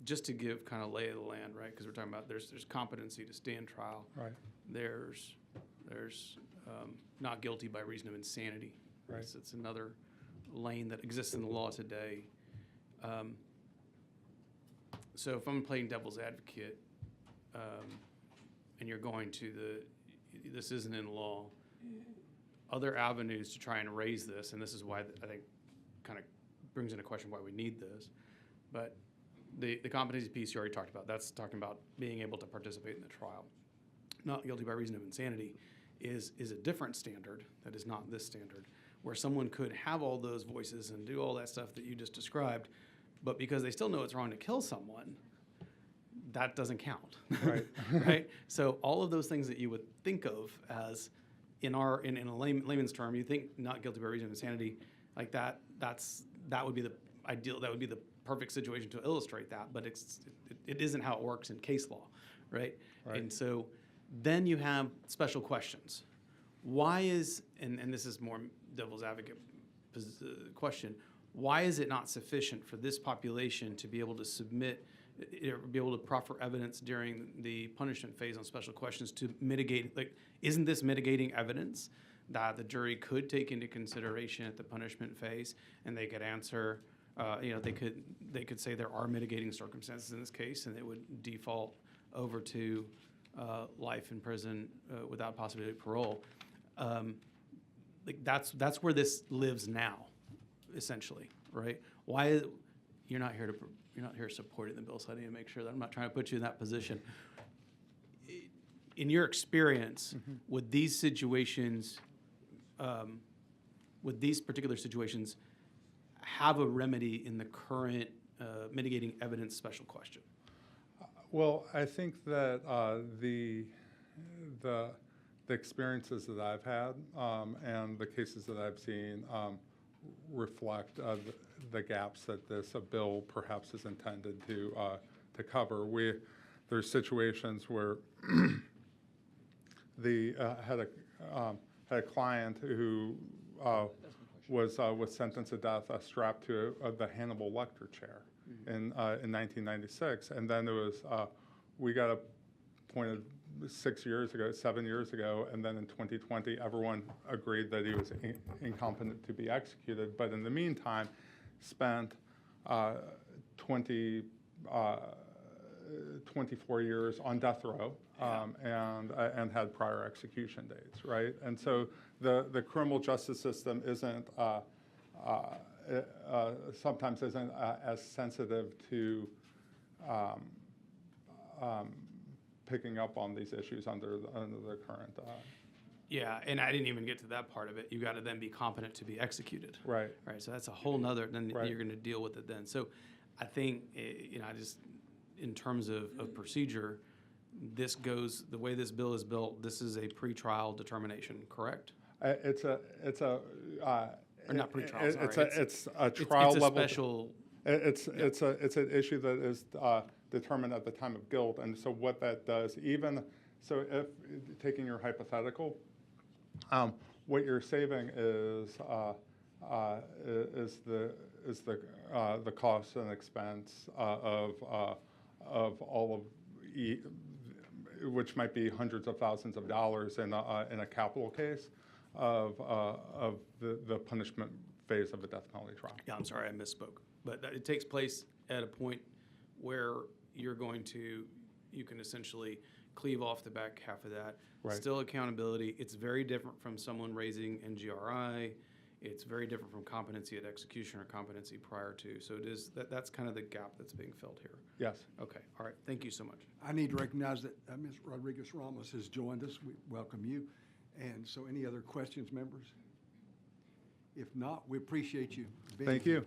Just to give kind of lay of the land, right? Because we're talking about there's competency to stand trial. Right. There's not guilty by reason of insanity. Right. It's another lane that exists in the law today. So if I'm playing devil's advocate, and you're going to this isn't in law, other avenues to try and raise this, and this is why I think kind of brings into question why we need this, but the competency piece you already talked about, that's talking about being able to participate in the trial. Not guilty by reason of insanity is a different standard that is not this standard, where someone could have all those voices and do all that stuff that you just described, but because they still know it's wrong to kill someone, that doesn't count. Right. Right? So all of those things that you would think of as in a layman's term, you think not guilty by reason of insanity, like that would be the ideal, that would be the perfect situation to illustrate that, but it isn't how it works in case law, right? Right. And so then you have special questions. Why is, and this is more devil's advocate question, why is it not sufficient for this population to be able to submit, be able to proffer evidence during the punishment phase on special questions to mitigate, like, isn't this mitigating evidence that the jury could take into consideration at the punishment phase, and they could answer, they could say there are mitigating circumstances in this case, and it would default over to life in prison without possibility of parole. Like that's where this lives now, essentially, right? Why you're not here supporting the bill, so I need to make sure that I'm not trying to put you in that position. In your experience, would these situations, would these particular situations have a remedy in the current mitigating evidence special question? Well, I think that the experiences that I've had and the cases that I've seen reflect the gaps that this bill perhaps is intended to cover. There's situations where had a client who was sentenced to death strapped to the Hannibal Lecter chair in 1996, and then it was we got appointed 7 years ago, and then in 2020 everyone agreed that he was incompetent to be executed, but in the meantime spent 24 years on death row and had prior execution dates, right? And so the criminal justice system isn't sometimes isn't as sensitive to picking up on these issues under the current. Yeah, and I didn't even get to that part of it. You got to then be competent to be executed. Right. Right. So that's a whole nother. Then Right. you're going to deal with it then. So, I think I just in terms of procedure, this goes the way this bill is built. This is a pretrial determination, correct? It's a Or not pretrial. It's a trial level. Special. It's an issue that is determined at the time of guilt, and so what that does, if taking your hypothetical, what you're saving is the cost and expense of all of which might be hundreds of thousands of dollars in a capital case of the punishment phase of the death penalty trial. Yeah, I'm sorry, I misspoke. But it takes place at a point where you can essentially cleave off the back half of that. Right. Still accountability. It's very different from someone raising NGRI. It's very different from competency at execution or competency prior to. So it is that's kind of the gap that's being filled here. Yes. Okay. All right. Thank you so much. I need to recognize that Ms. Rodriguez-Ramos has joined us. We welcome you. And so any other questions, members? If not, we appreciate you being Thank here. you.